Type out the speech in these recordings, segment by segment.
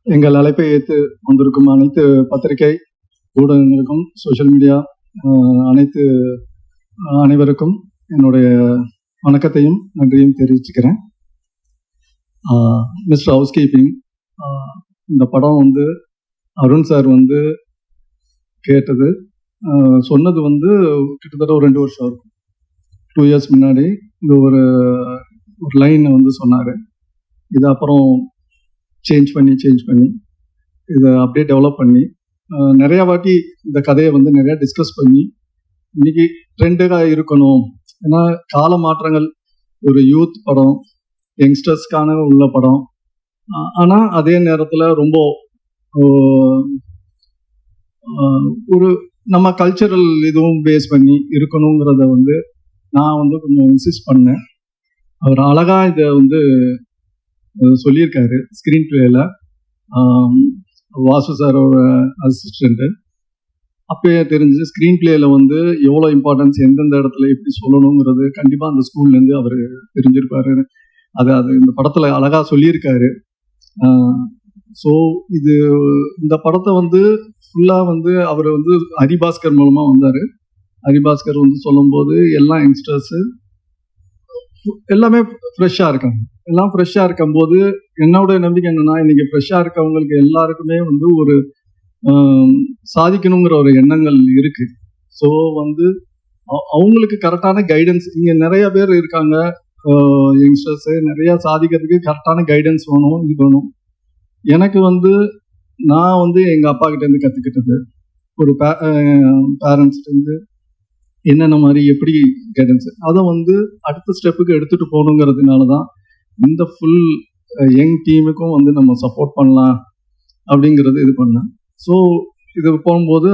எங்கள் அழைப்பை ஏற்று வந்திருக்கும் அனைத்து பத்திரிகை ஊடகங்களுக்கும் சோஷியல் மீடியா அனைவருக்கும் என்னுடைய வணக்கத்தையும் நன்றியும் தெரிவிச்சுக்கிறேன். மிஸ்டர் ஹவுஸ் கீப்பிங், இந்த படம் வந்து அருண் சார் வந்து கேட்டது சொன்னது வந்து கிட்டத்தட்ட ஒரு 2 வருஷம் இருக்கும். 2 இயர்ஸ் முன்னாடி இந்த ஒரு லைன் வந்து சொன்னார். இது அப்புறம் சேஞ்ச் பண்ணி இதை அப்படியே டெவலப் பண்ணி நிறையா வாட்டி இந்த கதையை வந்து நிறையா டிஸ்கஸ் பண்ணி இன்னைக்கு ட்ரெண்டாக இருக்கணும். ஏன்னா கால மாற்றங்கள், ஒரு யூத் படம், யங்ஸ்டர்ஸ்க்கான உள்ள படம், ஆனால் அதே நேரத்தில் ரொம்ப ஒரு நம்ம கல்ச்சரல் இதுவும் பேஸ் பண்ணி இருக்கணுங்கிறத வந்து நான் வந்து கொஞ்சம் இன்சிஸ்ட் பண்ணேன். அவர் அழகாக இதை வந்து சொல்லியிருக்காரு ஸ்க்ரீன் பிளேயில். வாசு சாரோட அசிஸ்டண்ட்டு அப்பயே தெரிஞ்சு ஸ்க்ரீன் பிளேயில் வந்து எவ்வளோ இம்பார்ட்டன்ஸ் எந்தெந்த இடத்துல எப்படி சொல்லணுங்கிறது கண்டிப்பாக அந்த ஸ்கூல்லேருந்து அவர் தெரிஞ்சிருப்பாரு. அது இந்த படத்தில் அழகாக சொல்லியிருக்காரு. ஸோ இந்த படத்தை வந்து ஃபுல்லாக வந்து அவர் வந்து ஹரிபாஸ்கர் மூலமாக வந்தார். ஹரிபாஸ்கர் வந்து சொல்லும்போது எல்லா யங்ஸ்டர்ஸு எல்லாமே ஃப்ரெஷ்ஷாக இருக்காங்க. எல்லாம் ஃப்ரெஷ்ஷாக இருக்கும்போது என்னோட நம்பிக்கை என்னென்னா, இன்றைக்கி ஃப்ரெஷ்ஷாக இருக்கவங்களுக்கு எல்லாருக்குமே வந்து ஒரு சாதிக்கணுங்கிற ஒரு எண்ணங்கள் இருக்குது. ஸோ வந்து அவங்களுக்கு கரெக்டான கைடன்ஸ், இங்கே நிறையா பேர் இருக்காங்க யங்ஸ்டர்ஸு, நிறையா சாதிக்கிறதுக்கு கரெக்டான கைடன்ஸ் வேணும். இது வேணும். எனக்கு வந்து நான் வந்து எங்கள் அப்பா கிட்டேருந்து கற்றுக்கிட்டது, ஒரு பேரண்ட்ஸ்லேருந்து என்னென்ன மாதிரி எப்படி கைடன்ஸு, அதை வந்து அடுத்த ஸ்டெப்புக்கு எடுத்துகிட்டு போகணுங்கிறதுனால தான் இந்த ஃபுல் யங் டீமுக்கும் வந்து நம்ம சப்போர்ட் பண்ணலாம் அப்படிங்கிறது இது பண்ணேன். ஸோ இது போகும்போது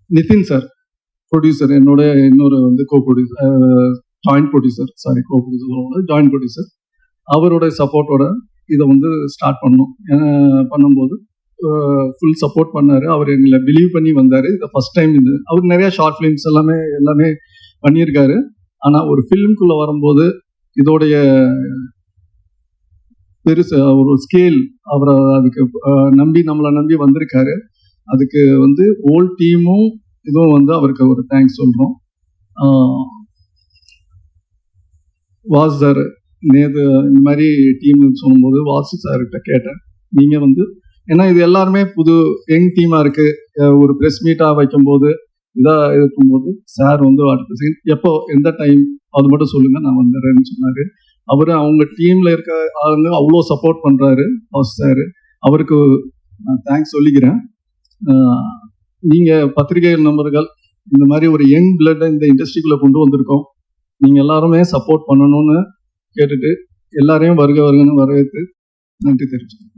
நிதின் சார் ப்ரொடியூசர், என்னோட இன்னொரு வந்து ஜாயின்ட் ப்ரொடியூசர், அவரோட சப்போர்ட்டோட இதை வந்து ஸ்டார்ட் பண்ணும்போது ஃபுல் சப்போர்ட் பண்ணார். அவர் எங்களை பிலீவ் பண்ணி வந்தார். இதை ஃபஸ்ட் டைம் இது அவர் நிறையா ஷார்ட் ஃபிலிம்ஸ் எல்லாமே பண்ணியிருக்காரு. ஆனால் ஒரு ஃபிலிம்குள்ளே வரும்போது இதோடைய பெருசு ஒரு ஸ்கேல், அவரை அதுக்கு நம்மளை நம்பி வந்திருக்காரு. அதுக்கு வந்து ஹோல் டீமும் இதுவும் வந்து அவருக்கு ஒரு தேங்க்ஸ் சொல்கிறோம். வாசு சார் நேற்று இந்த மாதிரி டீம் சொல்லும்போது வாசு சார்கிட்ட கேட்டேன், நீங்கள் வந்து ஏன்னா இது எல்லாருமே புது யங் டீமாக இருக்குது, ஒரு ப்ரெஸ் மீட்டாக வைக்கும்போது இதாக இருக்கும்போது சார் வந்து அடுத்த சைன் எப்போ எந்த டைம் அது மட்டும் சொல்லுங்கள், நான் வந்துடுறேன்னு சொன்னார். அவர் அவங்க டீமில் இருக்க ஆளுங்க அவ்வளோ சப்போர்ட் பண்ணுறாரு வாசு சார். அவருக்கு நான் தேங்க்ஸ் சொல்லிக்கிறேன். நீங்கள் பத்திரிகை நண்பர்கள் இந்த மாதிரி ஒரு யங் பிளட்டை இந்த இண்டஸ்ட்ரிக்குள்ளே கொண்டு வந்திருக்கோம். நீங்கள் எல்லாருமே சப்போர்ட் பண்ணணும்னு கேட்டுட்டு எல்லாரையும் வருகன்னு வரவேற்று நன்றி தெரிவிச்சுக்கிறேன்.